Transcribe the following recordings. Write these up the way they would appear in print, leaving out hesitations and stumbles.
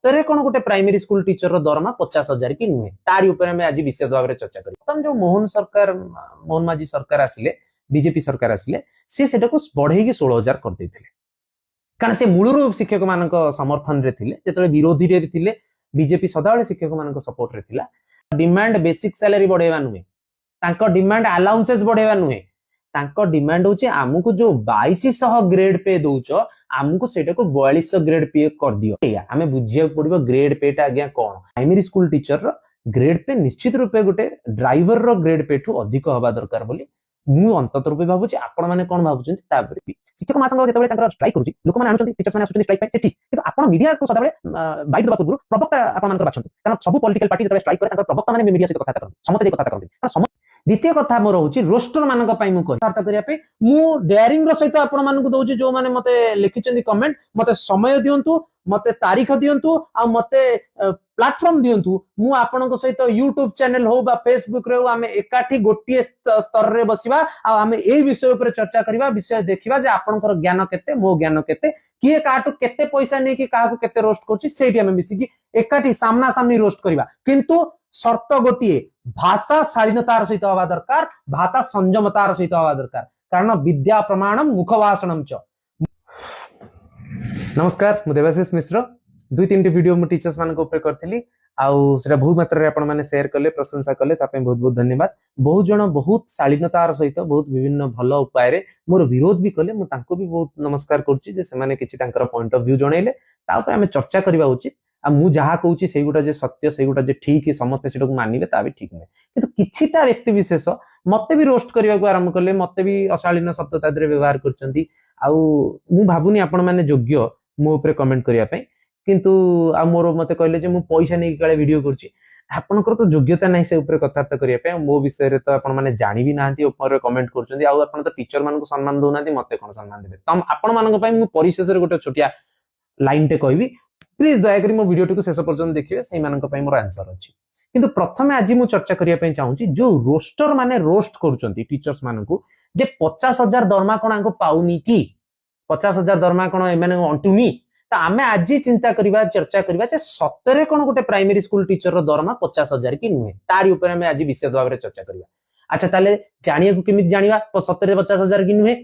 सतरे कौन गोटे प्राइमरी स्कूल टीचर दरमा 50,000 कि नुहे तारी ऊपर आम आज विशेष भाव में चर्चा करें। जो मोहन माझी सरकार आसिले बीजेपी सरकार आसिले सी बढ़े 16,000 कर कारण से मूलरू शिक्षक मान समर्थन रे थिले जेतले विरोधी रे थिले बीजेपी सदाबले शिक्षक मान सपोर्ट रे थिला। डिमांड बेसिक सैलरी बढ़ेवा नुहे तांको डिमांड अलाउंसेस बढ़ेवा नुहे तांको डिमांड होची आमुको जो 2200 ग्रेड पे दउचो आमुको सेटा को 4200 ग्रेड पे कर दियो। आमे बुझिया पड़िबो ग्रेड पे टा आज्ञा कोन। प्राइमरी स्कूल टीचर रो ग्रेड पे निश्चित रूपे गोटे ड्राइवर रो ग्रेड पे ठू अधिक हवा दरकार बोली मु अंतत रूपे भाबुची। आपण माने कोन भाबुचंती तापर भी शिक्षक महासंघ जेतबे तांकर स्ट्राइक करूची लोक माने आनुचंती टीचर्स माने आसुचंती स्ट्राइक पे से ठीक किंतु आपण मीडिया को सदाबे बाइट दबा पूर्व प्रवक्ता आपण मानकर बाछंतु कारण सब पॉलिटिकल पार्टी जेतबे स्ट्राइक करे तांकर प्रवक्ता माने मीडिया सहित कथा करन समस्त कथा करन कारण द्वितीय कथा मोर होची रोस्टर मानक पई मु कथा करिया पे मु डेयरिंग रो सहित आपण मानकु दउची जो माने मते लिखिचंती कमेंट मते समय दियंतु मते तारीख दियंतु आ मते प्लेटफॉर्म दियंतु मु आपनक सहित YouTube चैनल हो बा फेसबुक रे आमे एकाठी गोटिए स्तर रे बसिबा आ आमे एई विषय ऊपर चर्चा करिबा विषय देखिबा जे आपनकर ज्ञान केते मो ज्ञान केते किए काटू केते पैसा नै कि काहाकू केते रोस्ट करछि सेठी आमे मिसी कि एकाठी सामना सामनी रोस्ट करिबा किंतु शर्त गोटिए भाषा शालीनतार सहित हवा दरकार भाषा संयमतार सहित हवा दरकार कारण विद्या प्रमाणम मुखभाषणम च। नमस्कार मु देवाशीष मिश्र दुई तीन वीडियो मु टीचर्स मान ऊपर करथिली आउ सेटा बहुत मात्रा रे आपण माने शेयर कले प्रशंसा कले तापे बहुत बहुत धन्यवाद। बहुत जण बहुत शालीनतार सहित बहुत विभिन्न भल उपाय रे मोर विरोध भी कले मु तांको भी बहुत नमस्कार करछि जे से माने किछि तांकर पॉइंट ऑफ व्यू जणैले ता ऊपर हमें चर्चा करबा उचित आ मु जहा कहूची सेई गुटा जे सत्य सेई गुटा जे ठीक समस्त सेटा को मानिबे ता भी ठीक नै किंतु किछिटा व्यक्ति विशेष मते भी रोस्ट करबा को आरंभ करले मते भी अशालीन शब्द तादरे व्यवहार करचंती आउ मु भाबुनी आपण माने योग्य मो ऊपर कमेंट करिया पई किंतु आ मोर मते कहले जे मु पैसा नै काले वीडियो करची आपनकर तो योग्यता नै से ऊपर कथार्थ करिया पई मो विषय रे तो आपण माने जानि भी नांती ऊपर कमेंट करचंती आउ आपण तो टीचर मान को सम्मान दउ नांती मते कोन सम्मान देबे तम आपण मान को पई मु परिशेष रे गोटे छोटिया लाइन टे कहबी प्लीज दया करी मो वीडियो को शेष पर्यंत देखिए से मानक पई मोर आंसर अछि किंतु प्रथमे आज मु चर्चा करिया पई चाहूची जो रोस्टर माने रोस्ट करूचंती टीचर्स मानकू जे 50,000 दरमा कोन आंको पाउनी की 50,000 दरमा कोन ए माने अंटुनी त आमे आज चिंता करिबा चर्चा करिबा जे सतरे कोन गोटे प्राइमरी स्कूल टीचर रो दरमा 50,000 की नुहे तारी ऊपर आमे आज विशेष भाव में चर्चा करिबा। अच्छा ताले जानिया को केमिति जानिबा सतरे 50,000 की नुहे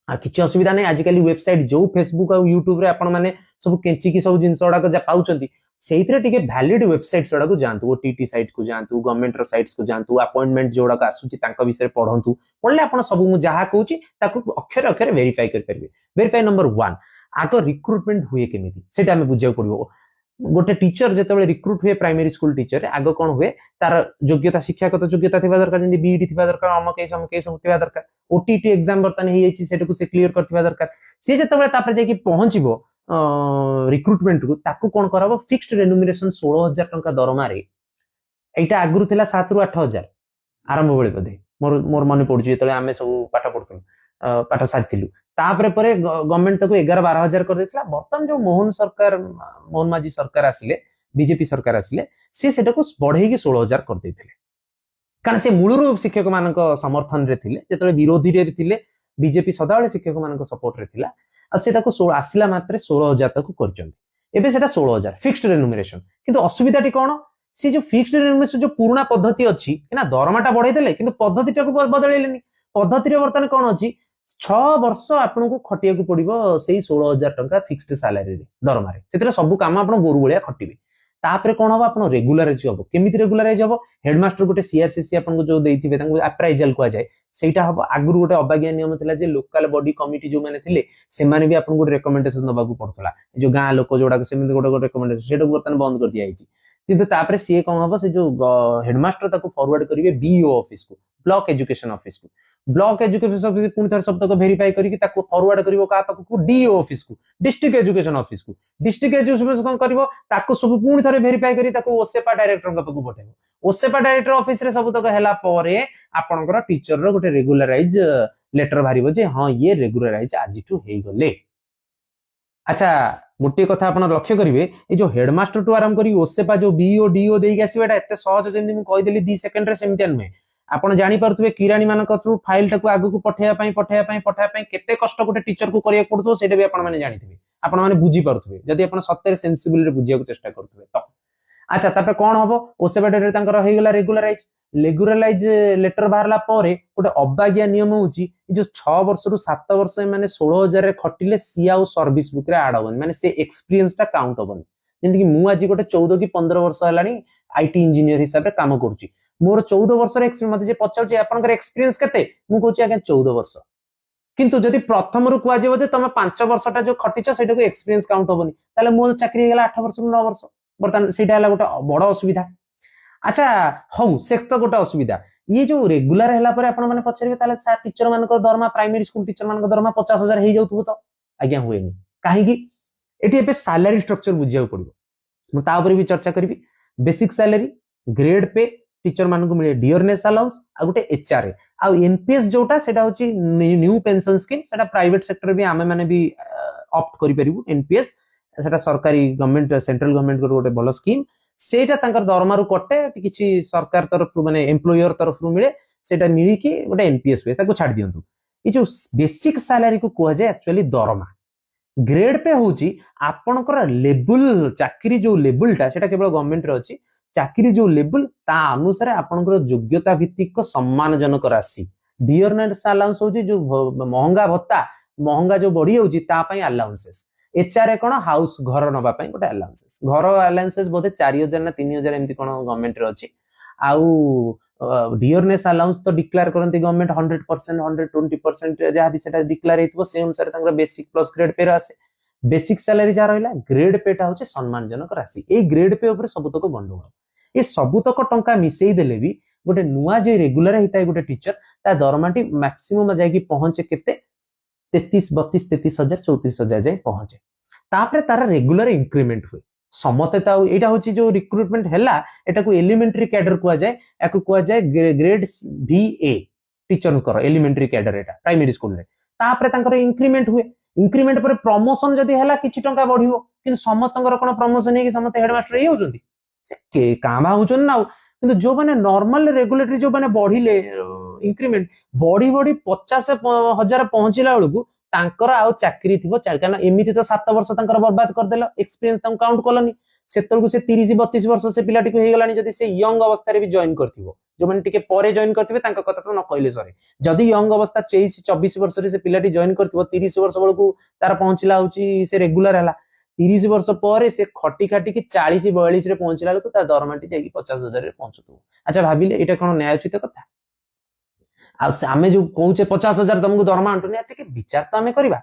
आ किछि असुविधा नै आजिकली वेबसाइट जो फेसबुक और यूट्यूब रे आपण माने सब केंची की सब जिंस ओडा को जा पाउचंती सेइतरे टिके वैलिड वेबसाइट्स ओडा को जानतु ओटीटी साइट को जानतु गवर्नमेंट रो साइट्स को जानतु अपॉइंटमेंट जोडा को आसुची तांका विषय पढंतु पढले आपण सब मु जहा कहूची ताकू अक्षर अक्षर वेरीफाई कर परबे। वेरीफाई नंबर 1 आगो रिक्रुटमेंट हुए केमिति सेटा हमें बुझिया पड़िबो गोटे टीचर जेतेबेले रिक्रुट हुए प्राइमरी स्कूल टीचर आगो कोन हुए तार योग्यता शिक्षागत योग्यता थिबा दरकार जेंदी बीईडी थिबा दरकार अमकेस थिबा दरकार ओटीटी एग्जाम बर्तन हे जायछि सेटा को से क्लियर करथिबा दरकार से जेतेबेले तापर जाय कि पहुंचीबो रिक्रुटमेंट को ताकू कोन करबो फिक्स्ड रेन्युमरेशन 16,000 टंका दरमा रे एटा आगुरु थिला 7 रु 8,000 आरंभ बेले बदे मोर मोर मन पडुची जेतेबेले आमे सब पाठ पढथु पाठ साथिलु तापरे परे गवर्नमेंट तको 11-12,000 कर देथिला। बर्तन जो मोहन माझी सरकार आसिले बीजेपी सरकार आसिले से सेटा को बढ़े 16,000 कर देथिले कारण से मूलरू शिक्षक मान समर्थन रे थिले जेतले विरोधी रे थिले बीजेपी सदाबले शिक्षक मान सपोर्ट रे थिला आ सेटा को आसिला मात्रे 16,000 तक करचंती एबे सेटा 16,000 फिक्स्ड रेन्युमरेशन किंतु असुविधाटी कोन से जो फिक्स्ड रेन्युमरेशन जो पुराना पद्धति अछि ना दरमाटा बढ़ाई देले किंतु पद्धतिटा को बदलैलेनी पद्धति रे वर्तन कोन अछि 6 वर्ष आपन को खटिया को पड़िबो सेही 16,000 टंका फिक्स्ड सैलरी रे दरमा रे सेतरे सब काम आपन गोरु बळिया खटिबे तापरे कोन हो आपन रेगुलराइज हो केमिति रेगुलराइज हो हेडमास्टर गोटे सीआरसीसी आपन को जो देइथिबे तांको अप्राइजल को जाय सेटा हो आगुरु गोटे अबागिया नियम थिला जे लोकल बॉडी कमिटी जो माने थिले से माने भी आपन को रिकमेंडेशन दबा को पड़तला जो गां लोक जोडा को सेमिति गोटे रिकमेंडेशन सेटा को बर्तन बंद कर दिया आइछि किंतु तापरे सीए कोन हो से जो हेडमास्टर ताको फॉरवर्ड करिवे बीईओ ऑफिस को ब्लॉक एजुकेशन ऑफिस को ब्लॉक एजुकेशन ऑफिस पुणी थर सब तक वेरीफाई करके ताको फॉरवर्ड करिवो का पाक को डीओ ऑफिस को डिस्ट्रिक्ट एजुकेशन ऑफिस को डिस्ट्रिक्ट एजुकेशन कोन करिवो ताको सब पुणी थर वेरीफाई करी ताको ओसेपा डायरेक्टर का पाक पठेबो ओसेपा डायरेक्टर ऑफिस रे सब तक हैला परे आपनकर टीचर रो गोटे रेगुलराइज लेटर भारिबो जे हां ये रेगुलराइज आजिठू हेई गले। अच्छा गोटे कथा आपण लक्ष्य करिवे ए जो हेडमास्टर टू आराम करी ओसेपा जो बीओ डीओ देई आसीबा एटा एते सहज जेंदी मु कहि देली 2 सेकंड रे सेमितिया नुहे आपण जानि परथुबे किराणी मानक थ्रू फाइल टाको आगु को पठाया पई केते कष्ट गोटे टीचर को करिया पड़तो सेटा भी आपण माने जानिथिबे आपण माने बुझी पारुथबे जदि आपण सत्य सेंसिबल रे बुझिया को चेष्टा करथबे तो अच्छा तापर कोन हबो ओसेबा डेट रे तांकर हे गेला रेगुलराइज लेटर बाहरला परे गोटे अबागिया नियम होची जो 6 वर्ष रु 7 वर्ष माने 16000 रे खटिले सी आउ सर्विस बुक रे ऐड होबन माने से एक्सपीरियंस टा काउंट होबन जेंति कि मु आज गोटे 14 कि 15 वर्ष हलानी आईटी इंजीनियर हिसाब रे काम करूची मोर 14 वर्ष रे एक्सपीरियंस मते जे पचाउची आपनकर एक्सपीरियंस केते मु कहूची आगे 14 वर्ष किंतु जदि प्रथम रु कुआ जेबो जे तमे 5 वर्ष टा जो खटिछ सेटा को एक्सपीरियंस काउंट होबनी ताले मो चाकरी गेला 8 वर्ष 9 वर्ष बर्तमान सेटा हला गोटे बड़ असुविधा अच्छा हौ से तो गोटे असुविधा ये जो रेगुलर हैला परे आपण माने पछरबे ताले टीचर मानकर दरमा प्राइमरी स्कूल टीचर मानकर दरमा 50000 हे जाउथबो तो आज्ञा होएनी काहे कि एटी एबे सैलरी स्ट्रक्चर बुझिया पड़िबो मु ता ऊपर भी चर्चा करबी basic salary grade pay teacher मान को मिले डियरनेस अलाउंस आ गोटे एचआरए आ एनपीएस जोटा सेटा होची न्यू पेंशन स्कीम सेटा प्राइवेट सेक्टर भी आमे माने भी ऑप्ट करि परिबु एनपीएस सेटा सरकारी गवर्नमेंट सेंट्रल गवर्नमेंट को गोटे भलो स्कीम सेटा तांकर दरमा रु कटे किछि सरकार तरफ माने एम्प्लॉयर तरफ रु मिले सेटा मिली कि गोटे एनपीएस हुए ताको छाड़ दियंतु ई जो बेसिक सैलरी को कुआ जाय एक्चुअली दरमा ग्रेड पे होची आपनकर लेवल चाकरी जो लेवलटा सेटा केवल गवर्नमेंट रे अछि चाकरी जो लेवल ता अनुसार आपनकर योग्यता भित्तिक सम्मानजनक राशि डियरनेस अलाउंस होची जो महंगा भत्ता महंगा जो बढ़ी होची ता पई अलाउंसेस एचआरए कोन हाउस घर नबा पई गोटे अलाउंसेस घर अलाउंसेस बोधे 4000 ना 3000 एमती कोन गवर्नमेंट रे अछि आउ डियरनेस अलाउंस तो डिक्लेयर करंती गवर्नमेंट 100% 120% जहा भी सेटा डिक्लेयर हेतबो से अनुसार तांगर बेसिक प्लस ग्रेड पे आसे बेसिक सैलरी जा रहला ग्रेड पे टा होचे सम्मानजनक राशि ए ग्रेड पे ऊपर सबुतक गंडगोल ए सबुतक टंका मिसेई देले भी गोटे नुआ जे रेगुलर हिताय गोटे टीचर ता दरमाटी मैक्सिमम जाय कि पहुंचे केते 33 32 33000 34000 जाय पहुंचे तापर तार रेगुलर इंक्रीमेंट हुए समस्त ता एटा होची जो रिक्रूटमेंट हैला एटा को एलिमेंटरी कैडर कुआ जाय एको कुआ जाय ग्रेड VA टीचर्स कर एलिमेंटरी कैडर एटा प्राइमरी स्कूल रे तापर तांकर इंक्रीमेंट हुए इंक्रीमेंट पर प्रमोशन जदी हैला किछि टंका बढ़िबो किंतु समस्तंकर कोन प्रमोशन हे कि समस्त हेडमास्टर हे होजंती से के कामा होचन ना किंतु जो माने नॉर्मल रेगुलेटरी जो माने बढ़िले इंक्रीमेंट बढ़ी बढ़ी 50,000 पहुंचला बेलू तांकर आउ चाकरी थिबो कारण एमिति तो 7 वर्ष तांकर बर्बाद कर देला एक्सपीरियंस तां काउंट कलनी सेतलकु से 30 32 वर्ष से पिलाटी को हे गलानी जदी से यंग अवस्था रे भी जॉइन करथिबो जो माने टिके परे जॉइन करथिबे तांका कथा तो न कहले सरे जदी यंग अवस्था 23 24 वर्ष रे से पिलाटी जॉइन करथिबो 30 वर्ष बेलकु तार पहुंचला होची से रेगुलर हला 30 वर्ष पर से खटी खाटी की 40 42 रे पहुंचला बेलकु ता दरमाटी जाई 50,000 रे पहुंचतो अच्छा भाबिले एटा कोन न्यायोचित कथा आमे जो कहूचे 50,000 तुमको दरमा अंटुनी टिके विचार तो आमे करबा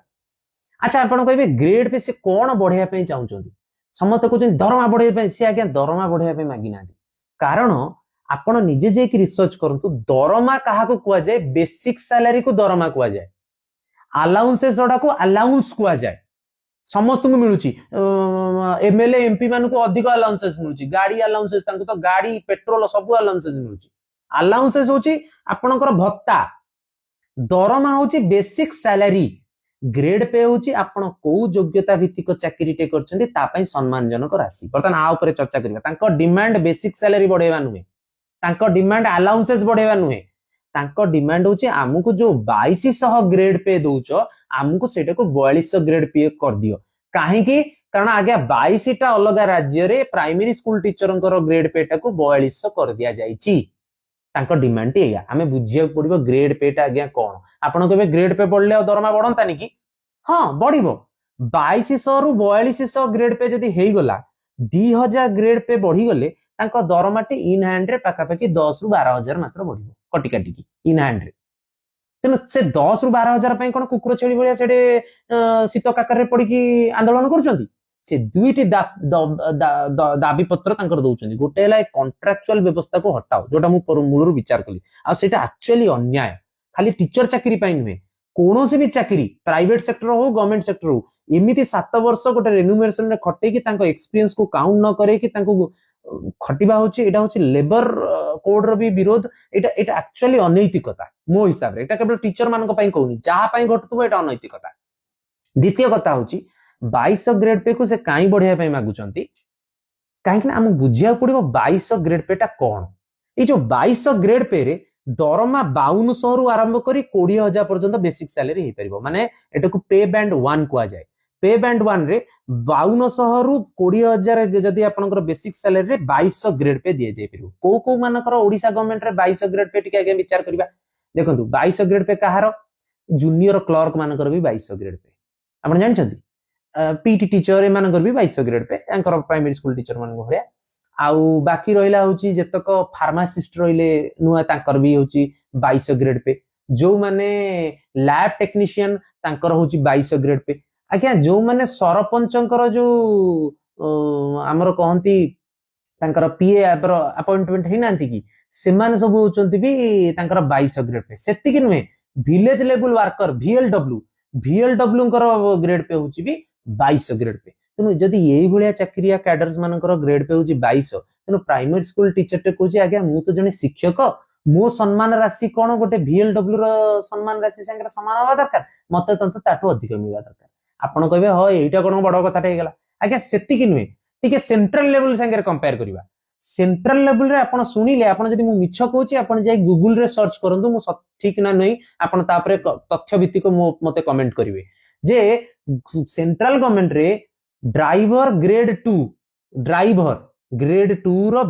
अच्छा आपण कहबे ग्रेड पे से कोन बढ़िया पे चाहउचंदी समस्त कहउचंदी दरमा बढ़िया पे से आज्ञा दरमा बढ़िया पे मागी नांदी कारण आपण निजे जे कि रिसर्च करंतु दरमा काहा को कुआ जाय बेसिक सैलरी को दरमा कुआ जाय अलाउंसेस जोडा को अलाउंस कुआ जाय समस्त को मिलुची एमएलए एमपी मान को अधिक अलाउंसेस मिलुची गाड़ी अलाउंसेस तांको तो गाड़ी पेट्रोल सब अलाउंसेस मिलुची अलाउंसेस होची आपनकर भत्ता दरमा होची बेसिक सैलरी ग्रेड पे होची आपण को योग्यता भित्तिक चाकरी टे करछन्ती ता पई सम्मानजनक राशि बर्तन आ ऊपर चर्चा करिया तांको डिमांड बेसिक सैलरी बढ़ेवा नुहे तांको डिमांड अलाउंसेस बढ़ेवा नुहे तांको डिमांड होची आमुको जो 2200 ग्रेड पे दोचो आमुको सेटा को 4200 ग्रेड पे कर दियो काहे कि कारण आगे 22 टा अलग राज्य रे प्राइमरी स्कूल टीचरंकर ग्रेड पे टा को 4200 कर दिया जाईची तांको डिमांड टी एया हमें बुझिया पड़िबो ग्रेड पे टा आज्ञा कोन आपण केबे ग्रेड पे पड़ले आ दरमा बढ़ंतानी कि हां बढ़िबो 2200 रु 4200 ग्रेड पे जदी हेई गला 2000 ग्रेड पे बढ़ी गले तांको दरमाटी इन हैंड रे पाका पाकी 10 रु 12000 मात्र बढ़िबो कटी काटी की इन हैंड रे तेन से 10 रु 12000 पई कोन कुकुर छेली भलिया सेडे शीत काकर रे पड़ी की आंदोलन करचंती से दुईटी दाबी पत्र तांकर दउचंदी गोटे हला कॉन्ट्रैक्चुअल व्यवस्था को हटाओ जोटा मु मूलर विचार कली आ सेटा एक्चुअली अन्याय खाली टीचर चाकरी पई नुहे कोनोसी भी चाकरी प्राइवेट सेक्टर हो गवर्नमेंट सेक्टर हो एमिति 7 वर्ष गोटे रेन्यूमरेशन रे खटे की तांको एक्सपीरियंस को काउंट न करे कि तांको खटिबा होची एटा होची लेबर कोड रो भी विरोध एटा एक्चुअली अनैतिकता मो हिसाब रे एटा केवल टीचर मानको पई कहूनी जहा पई घटतबो एटा अनैतिकता द्वितीय कथा होची 2200 ग्रेड पे को से काई बढ़िया पे मागुचंती काहे कि हम बुझिया पड़िबो 2200 ग्रेड पे टा कोन ए जो 2200 ग्रेड पे रे दरमा 5200 रु आरंभ करी 20000 पर्यंत बेसिक सैलरी हे परिबो माने एटा को पे बैंड 1 कुआ जाय पे बैंड 1 रे 5200 रु 20000 जदि आपनकर बेसिक सैलरी रे 2200 ग्रेड पे दिए जाय परिबो को मानकर ओडिशा गवर्नमेंट रे 2200 ग्रेड पे टिके आगे विचार करबा देखंतु 2200 ग्रेड पे कहार जूनियर क्लर्क मानकर भी 2200 ग्रेड पे आपण जानछंती पीटी टीचर ए मानकर भी 2200 grade pay anchor primary school teacher मान भरिया आउ बाकी रहिला होची जतक फार्मासिस्ट रहिले नुआ तांकर भी होची 2200 ग्रेड पे जो माने लैब टेक्नीशियन तांकर होची 2200 ग्रेड पे आज्ञा जो माने सरपंचकर जो हमर कहंती तांकर पीए अपॉइंटमेंट है नांती की सेमान सब होचंती भी तांकर 2200 ग्रेड पे सेति कि नुहे विलेज लेवल वर्कर VLW कर ग्रेड पे होची भी 2200 ग्रेड पे तेणु जदि यही भलिया चाकरिया कैडर्स मानकर ग्रेड पे होची 2200 तेणु प्राइमरी स्कूल टीचर टे कहूची आज्ञा मु तो जने शिक्षक मो सम्मान राशि कोन गोटे VLW रो सम्मान राशि संगे समान होबा दरकार मते तंत ताटो अधिक मिलबा दरकार आपण कहबे ह एटा कोन बड़ कथा टे गेला आज्ञा सेति कि नुहे टिके सेंट्रल लेवल संगे कंपेयर करिवा सेंट्रल लेवल रे आपण सुनिले आपण जदि मु मिछ कहूची आपण जाई गूगल रे सर्च करंतु मु ठीक ना नहीं आपण तापरे तथ्य भित्तिक मते कमेंट करिवे जे सेंट्रल गवर्नमेंट रे ड्राइवर ग्रेड 2 ड्राइवर ग्रेड 2 रो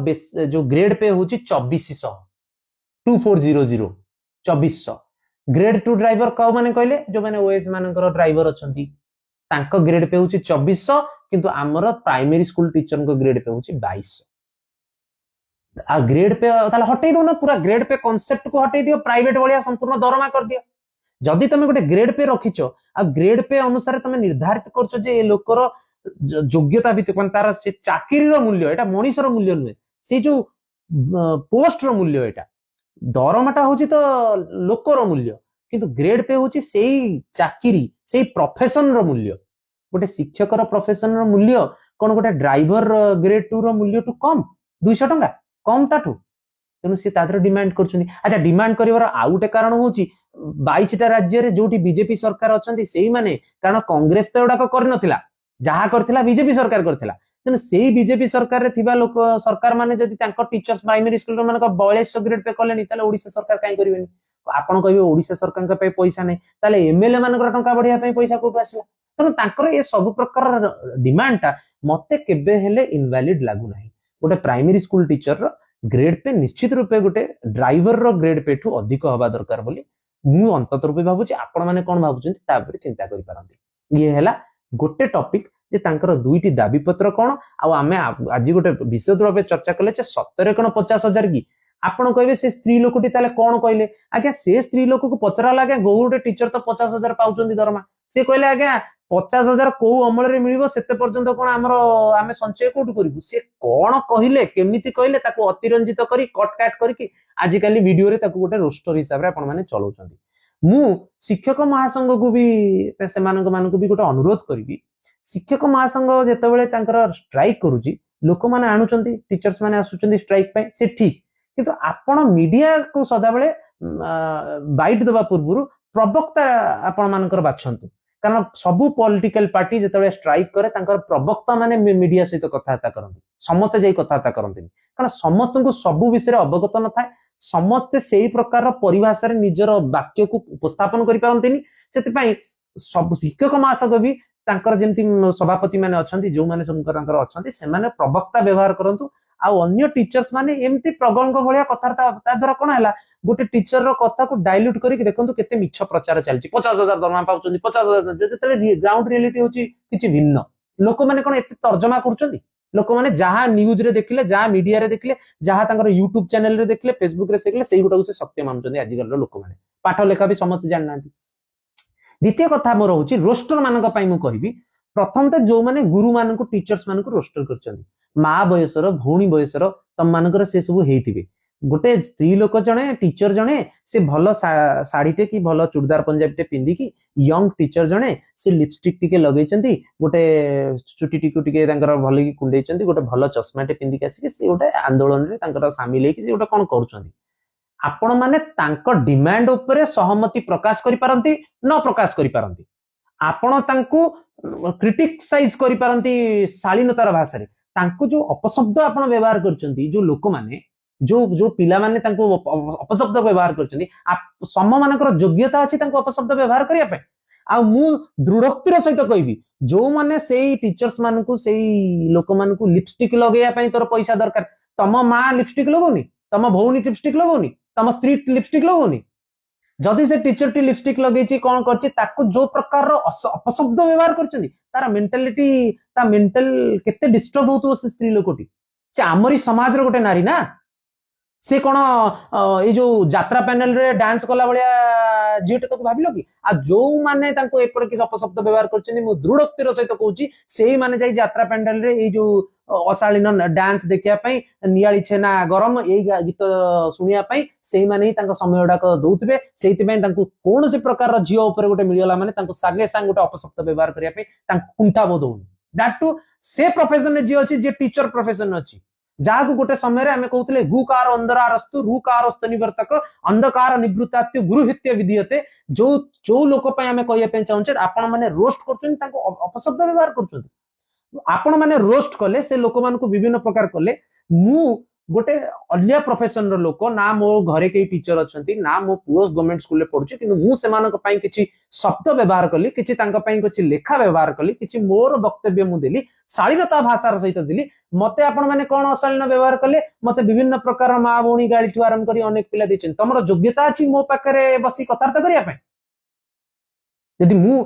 जो ग्रेड पे होची 2400 2400 2400 ग्रेड 2 ड्राइवर कौ माने कहले जो माने ओएस मानकर ड्राइवर अछंती तांको ग्रेड पे होची 2400 किंतु हमर प्राइमरी स्कूल टीचर को ग्रेड पे होची 2200 आ ग्रेड पे ताले हटै दो ना पूरा ग्रेड पे कांसेप्ट को हटै दियो प्राइवेट भलिया संपूर्ण दरमा कर दियो जदि तमे गोटे ग्रेड पे रखिचो आ ग्रेड पे अनुसार तमे निर्धारित करछो जे ए लोकर योग्यता भित्तिक माने तार से चाकरी रो मूल्य एटा मनीष रो मूल्य नुहे से जो पोस्ट रो मूल्य एटा दरमाटा होची तो लोकर मूल्य किंतु ग्रेड पे होची सेही चाकरी सेही प्रोफेशन रो मूल्य गोटे शिक्षक रो प्रोफेशन रो मूल्य कोन गोटे ड्राइवर ग्रेड 2 रो मूल्य टू कम 200 टंका कम ताठू तेणु सी तादर डिमांड करछुंदी अच्छा डिमांड करिवार आउ गोटे कारण होची 22टा राज्य रे जोटी बीजेपी सरकार अछंती सेही माने कारण कांग्रेस तो एडाक कर नथिला जहा करथिला बीजेपी सरकार करथिला तेणु सेही बीजेपी सरकार रे थिबा लोक सरकार माने जदि तांको टीचर्स प्राइमरी स्कूल माने 4200 ग्रेड पे कलेनी ताले ओडिसा सरकार काई करिवेनी आपण कहबे ओडिसा सरकार का पे पैसा नै ताले एमएलए मानकर टंका बढ़िया पे पैसा कोट आसिला तेणु तांकर ए सब प्रकार डिमांड ता मते केबे हेले इनवैलिड लागु नाही गोटे प्राइमरी स्कूल टीचर रो ग्रेड पे निश्चित रूपे गोटे ड्राइवर रो ग्रेड पे ठू अधिक हवा दरकार बोली मु अंतत रूपे भाबुची आपण माने कोन भाबुचंती ता ऊपर चिंता करि पारंती ये हैला गोटे टॉपिक जे तांकर दुईटी दाबी पत्र कोन आ आमे आज गोटे विशद रूपे चर्चा कले जे सत्तरे कोन 50000 की आपण कहबे से स्त्री लोकटी ताले कोन कहले आज्ञा से स्त्री लोक को पचरा लागे गोटे टीचर तो 50000 पाउचंती दरमा से कहले आज्ञा 50000 को अमल रे मिलिबो सेते पर्यंत कोन हमरो आमे संचय कोट करिबु से कोन कहिले केमिति कहिले ताको अतिरंजित करी कट काट करी आज काली वीडियो रे ताको गोटे रोस्टर हिसाब रे आपण माने चलाउचंती मु शिक्षक महासंघ को भी से मानको भी गोटे अनुरोध करिबी शिक्षक महासंघ जेतेबेले तांकर स्ट्राइक करूची लोक माने आनुचंती टीचर्स माने आसुचंती स्ट्राइक पे से ठीक किंतु आपण मीडिया को सदा बेले बाइट दबा पूर्व प्रवक्ता आपण मानकर बाछंतु कारण सबु पॉलिटिकल पार्टी जेतेबेले स्ट्राइक करे तांकर प्रवक्ता माने मीडिया सहित कथाबार्ता करंती समस्त जाई कथाबार्ता करंती कारण समस्त को सबु विषय अवगत न थाए समस्ते सेही प्रकार परिभाषा रे निजर वाक्य को उपस्थापन करि पारंतीनी सेति पई सब शिक्षक महासंघ भी तांकर जेमती सभापति माने अछंती जो माने तांकर अछंती से माने प्रवक्ता व्यवहार करंतु आ अन्य टीचर्स माने एमती प्रगणक भलिया कथाबार्ता ता द्वारा कोन हैला गोटे टीचर रो कथा को डाइल्यूट करी देखंतु केते मिछ प्रचार चलची 50000 दरमा पाउचंती 50000 जेतेले ग्राउंड रियलिटी होची किछि भिन्न लोक माने कोन एते तर्जमा करचंती लोक माने जहां न्यूज रे देखिले जहां मीडिया रे देखिले जहां तांकर यूट्यूब चैनल रे देखिले फेसबुक रे देखिले सेही गोटा से सत्य मानुचंती आज गल लोक माने पाठ लेखा भी समस्त जान नांती द्वितीय कथा मोर होची रोस्टर मानक पई मु कहिबी प्रथम तो जो माने गुरु मानक टीचर्स मानक रोस्टर करचंती माँ बयसर भौणी बयसर तम मानकर से सब हेइथिबे गोटे स्त्री लोक जणे टीचर जणे से भलो साड़ीटे कि भलो चूड़दार पंजाबीटे पिंदी की यंग टीचर जणे से लिपस्टिक टिके लगेचंती गोटे चुटी टिकु टिके तांकर भलो की कुंडेचंती गोटे भलो चश्माटे पिंदी के आसी से गोटे आंदोलन रे तांकर शामिल हे कि से गोटे कोन करूचंती आपण माने तांको डिमांड ऊपर सहमति प्रकाश करि पारंती न प्रकाश करि पारंती आपण तांको क्रिटिसाइज करि पारंती शालीनतार भाषा रे तांको जो अपशब्द आपण व्यवहार करचंती जो लोक माने जो पिला माने तांको अपशब्द व्यवहार करचंती सम मानकर योग्यता अछि तांको अपशब्द व्यवहार करिया पे आ मु दृढ़ोक्तिर सहित कहबी जो माने सेई टीचर्स मानकू सेई लोक मानकू लिपस्टिक लगेया पई तोर पैसा दरकार तम मां लिपस्टिक लगोनी तम भौणी लिपस्टिक लगोनी तम स्त्री लिपस्टिक लगोनी जदि से टीचर टी लिपस्टिक लगेची कौन करची ताकू जो प्रकार अपशब्द व्यवहार करचंदी तार मेंटालिटी ता मेंटल केते डिस्टर्ब होतो से स्त्री लोकटी से आमरी समाज रो गोटे नारी ना से कौन ये जो यात्रा पैनल रे डांस कला भलिया झीट तो भाबिलो कि आ जो माने तांको एपड़ कि अपशब्द व्यवहार करचंदी मु दृढ़ोक्तिर सहित कहूची सेही माने जाई यात्रा पैनल रे ये जो अशालीन डांस देखिया पई नियाली छेना गरम ए गीत सुनिया पई सेही माने ही तांको समय उडाक दउतबे सेहिति पई तांको कोनोसी प्रकार रो झियो ऊपर गोटे मिलियला माने तांको सागे सांग गोटे अपशब्द व्यवहार करिया पई तांको कुंठा बोदउन दैट टू से प्रोफेशन जे अछि जे टीचर प्रोफेशन अछि जहां गोटे समय रे हमें कहउतले गुकार अंधकारस्तु रुकारस्त निवर्तक अंधकार निवृत्तात्य गुरुहित्य विधीयते जो जो लोक पय हमें कहिया पे चाहूचे आपण माने रोस्ट करछन तांको अपशब्द व्यवहार करछन आपण माने रोस्ट कले से लोक मान को विभिन्न प्रकार कले मु गोटे अन्य प्रोफेशन रो लोक ना मो घरे के टीचर अछंती ना मो पुओ गवर्नमेंट स्कूल रे पढुची किंतु मु सेमानक पई किछि शब्द व्यवहार कली किछि तांका पई किछि लेखा व्यवहार कली किछि मोर वक्तव्य मु देली शालीनता भाषार सहित देली मते आपण माने कोन अशालीन व्यवहार कले मते विभिन्न प्रकार मां भौणी गाली ठु आरंभ करी अनेक पिला देछन तमरो योग्यता अछि मो पाखरे बसी कथार्थ करिया पई यदि मु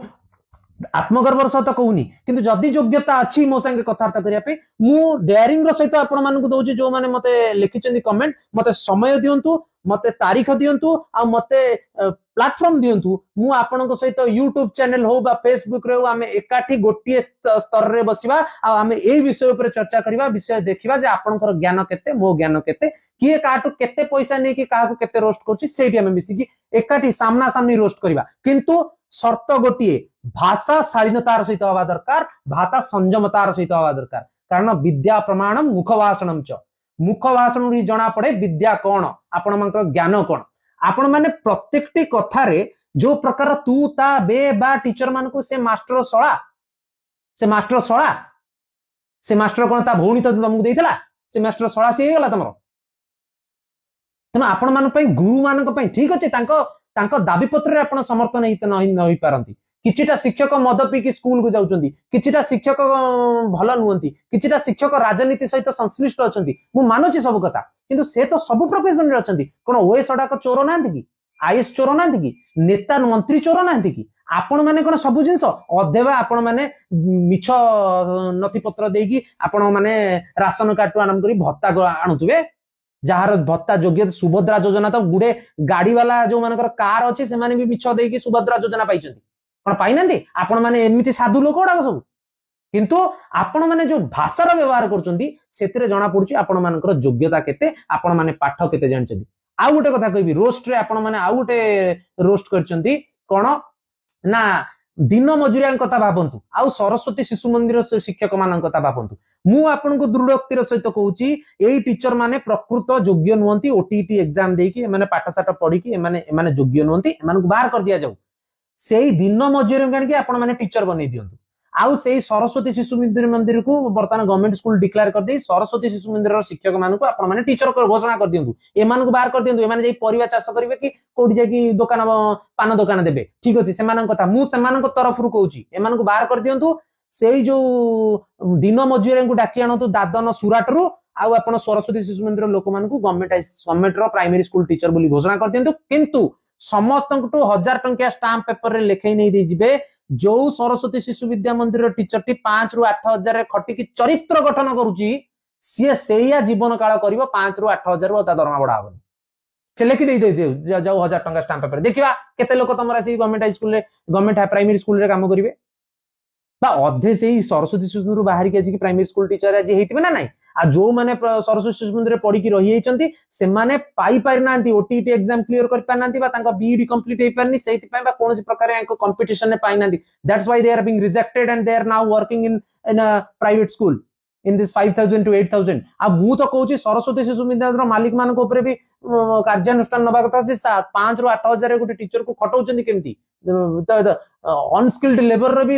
आत्मगर्वर सहित कहूनी किंतु जदि योग्यता अच्छी मो संगे कथार्थ करिया पे मु डेयरिंग रो सहित आपण मानकु दउची जो माने मते लिखिचंदी कमेंट मते समय दियंतु मते तारीख दियंतु आ मते प्लेटफॉर्म दियंतु मु आपनको सहित YouTube चैनल हो बा फेसबुक रे हो आमे एकाठी गोटिए स्तर रे बसिबा आ आमे एई विषय ऊपर चर्चा करिबा विषय देखिबा जे आपनकर ज्ञान केते मो ज्ञान केते किए काटू केते पैसा नै कि काहाकू केते रोस्ट करछि सेठी आमे मिसी कि एकाठी सामना सामनी रोस्ट करिबा किंतु शर्त गोटिए भाषा शालीनतार सहित हवा दरकार भाषा संयमतार सहित हवा दरकार कारण विद्या प्रमाणम मुखभाषणम च मुखभाषण री जणा पड़े विद्या कोन आपण मानकर ज्ञान कोन आपण माने प्रत्येकटी कथा रे जो प्रकार तू ता बे बा टीचर मान को से मास्टर कोन ता भौणी तो तुमको देइथला से मास्टर सळा से गेला तमरो तने आपण मान पई गुरु मान को पई ठीक अछि तांको दाबी पत्र रे आपण समर्थन नहीं पारंती किछिटा शिक्षक मद पीकी स्कूल को जाउचंदी किछिटा शिक्षक भल नुहंती किछिटा शिक्षक राजनीति सहित संश्लिष्ट अछंती मु मानुची सब कथा किंतु से तो सब प्रोफेशन रे अछंती कोन ओए सडाक चोर नांती कि आईएस चोर नांती कि नेता मंत्री चोर नांती कि आपण माने कोन सब जिंस अधेबा आपण माने मिछ नथि पत्र देकी आपण माने राशन कार्ड आरंभ करी भत्ता आणुतबे जार भत्ता योग्य सुभद्रा योजना तो गुडे गाड़ी वाला जो मानकर कार अच्छे से माने भी मिछ देकी सुभद्रा योजना पाइछंती कोन पाइनांती आपण माने एमिति साधु लोक ओडा सब किंतु आपण माने जो भाषार व्यवहार करचंती सेतिरे जणा पडुची आपण मानकर योग्यता केते आपण माने पाठ केते जानचंती आ गोटे कथा कहबी रोस्ट रे आपण माने आ गोटे रोस्ट करचंती कोन ना दिन मजुरिया कथा भाबंतु आ सरस्वती शिशु मंदिर शिक्षक मान कथा भाबंतु मु आपनको दृढ़ोक्तिर सहित कहूची एई टीचर माने प्रकृत योग्य नुहंती ओटीटी एग्जाम देकी माने पाठशाठ पढिकी माने योग्य नुहंती मानकु बाहर कर दिया जाऊ सेई दिन मजुरिया कानिके आपण माने टीचर बनै दियंतु आउ सेई सरस्वती शिशु मंदिर को वर्तमान गवर्नमेंट स्कूल डिक्लेयर कर दे सरस्वती शिशु मंदिर शिक्षक मानकु आपण माने टीचर घोषणा कर दियंतु एमानकु बाहर कर दियंतु एमाने जाई परिवा चाष करिवे कि कोडी जाई कि दुकान पान दुकान देबे ठीक अछि सेमानक कथा मु सेमानक तरफ रु कहूची एमानकु बाहर कर दियंतु सेई जो दिन मजुरिया को डाकी आणतु दादन सुराट रु आउ आपण सरस्वती शिशु मंदिर लोक मानकु गवर्नमेंट रो प्राइमरी स्कूल टीचर बोली घोषणा कर दियंतु किंतु समस्त 1000 टंकिया स्टाम्प पेपर रे लेखै नै दे जिबे जो सरस्वती शिशु विद्या मंदिर टीचर टी 5 रु 8000 रे खटी की चरित्र गठन करूची सी सेया जीवन काल करिवो 5 रु 8000 रु ता दरमा बडा होबनी से लेखि दे जाऊ 1000 टंका स्टाम्प पेपर देखिबा केते लोक तमरा से गवर्नमेंट हाई स्कूल रे गवर्नमेंट प्राइमरी स्कूल रे काम करिवे बा अधे से सरस्वती शिशु रु बाहर के आज की प्राइमरी स्कूल टीचर आज हेतिबे ना नाही आ जो माने सरस्वती शिशु मंदिर पढ़ी की रही जाइछंती से माने पाई पार नांती ओटीटी एग्जाम क्लियर कर पार नांती बा तांका बीडी कंप्लीट हे पारनी सेति पय बा कोनोसी प्रकार एको कंपटीशन ने पाई नांती that's why they are being rejected and they are now working in a private school in this 5000 to 8000 आ मु तो कहूची सरस्वती शिशु मंदिर मालिक मान को ऊपर भी कार्यानुष्ठान नबा कथा जे 5 रु 8000 रे गुटे टीचर को खटौचंदी केमती तो अनस्किल्ड लेबर रे भी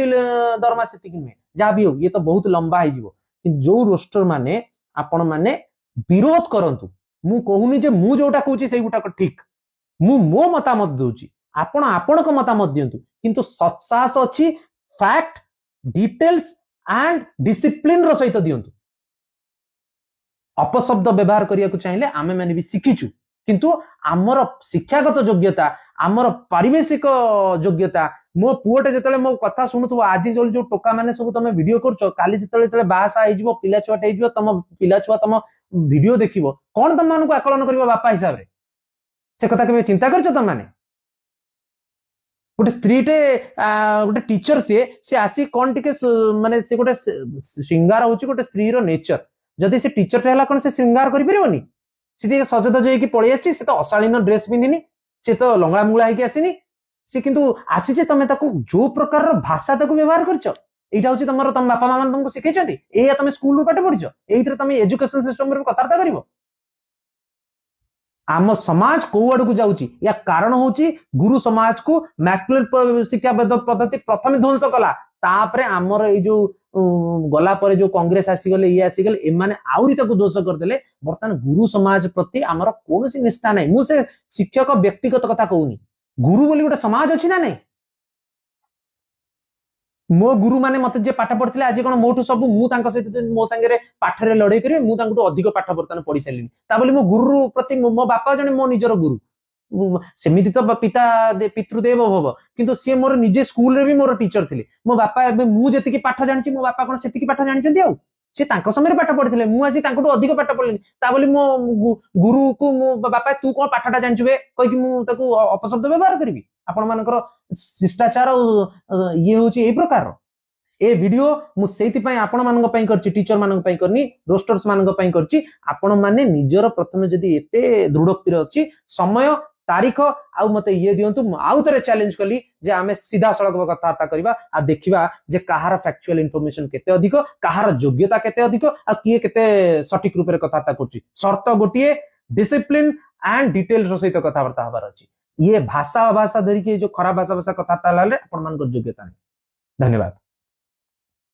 दरमा सेति कि जा भी हो ये तो बहुत लंबा हे जीवो जो रोस्टर माने आपण माने विरोध करंतु मु कहूनी जे मु जोटा कहूची सेई गुटा ठीक मु मो मतामत दोची आपण आपणक मतामत दियंतु किंतु सत्साहस अछि फैक्ट डिटेल्स एंड डिसिप्लिन रो सहित दियंतु अपशब्द व्यवहार करिया को चाहिए आमे माने भी शिखिचु किंतु आमर शिक्षागत योग्यता आमर पारिवेशिक योग्यता मो पुओटे जतले मो कथा सुनुथबो आज जो टोका माने सब तमे वीडियो करछो काली जतले बाहासा हेजिवो पिला छुआटे हेजिवो तम पिला छुआ तम वीडियो देखिवो कोन तम मानको आकलन करिवो बापा हिसाब रे से कथा केबे चिंता करछो तम माने गोटे स्त्रीटे गोटे टीचर सी आसी कौन टिके माने से गोटे श्रृंगार होची गोटे स्त्री रो नेचर जदि से टीचर टे हला कोन से श्रृंगार करि परिबोनी से टिके सजधज होई कि पळी आसी से तो अशालीन ड्रेस पिंदिनी से तो लंगड़ा मुंगड़ा होई कि आसीनी से किंतु आसी जे तमे ताको जो प्रकार रो भाषा ताको व्यवहार करछो एटा होची तमरो तम बापा मामा तुमको सिखैछथि एया तमे स्कूल रो पाठ पढिछो एइथरे तमे एजुकेशन सिस्टम रे कथार्ता करिवो आम समाज को आड़ को जाउची या कारण होची गुरु समाज को मैक्युलर शिक्षा पद्धति प्रथम ध्वंस कला तापरे आमर ए जो गला परे जो कांग्रेस आसीगले ये आसीगले एमाने आउरी ताको दोष करदेले बर्तमान गुरु समाज प्रति आमर कोनोसी निष्ठा नै मु से शिक्षक व्यक्तिगत कथा कहूनी गुरु बोली गोटे समाज अछि ना नै मो गुरु माने मते जे पाठ पढ़थिले आज कोन मोठु सब मु तांका सहित मो संगे पाठ रे लड़ाई करिवे मु तांकटु अधिक पाठ बर्तन पढ़ी सारिलिनी ता बोली मो गुरु प्रति मो बापा जने मो निजर गुरु सेमिति तो पिता पितृदेव भव किंतु सी मोर निजे स्कूल रे भी मोर टीचर थिले मो बापा एबे मु जेतिकी पाठ जानछि मो बापा कोन सेतिकी पाठ जानछन्ती आ से तांका समय रे पाठ पढ़थिले मु आसी तांकटु अधिक पाठ पढ़लिनी ता बोली मो गुरु को मो बापा तू कोन पाठटा जानछुबे कहि कि मु ताकू अपशब्द व्यवहार करबी आपण मानकर शिष्टाचार ये होची ए प्रकार ए वीडियो मु सेति पई आपण मानक पई करची टीचर मानक पई करनी रोस्टर्स मानक पई करची आपण माने निजर प्रथम जदी एते दृढ़ोक्ति रे अछि समय तारीख आउ मते ये दियंतु आउ तरे चैलेंज कली जे आमे सीधा सड़क कथार्ता करबा आ देखिबा जे कहार फैक्चुअल इंफॉर्मेशन केते अधिक कहार योग्यता केते अधिक आ किए केते सटीक रूप रे कथार्ता करची शर्त गोटिए डिसिप्लिन एंड डिटेल्स सहित कथावार्ता हबार अछि ये भाषा धरिके जो खराब भाषा कथार्ता लाले आपण मानक योग्यता नहीं। धन्यवाद।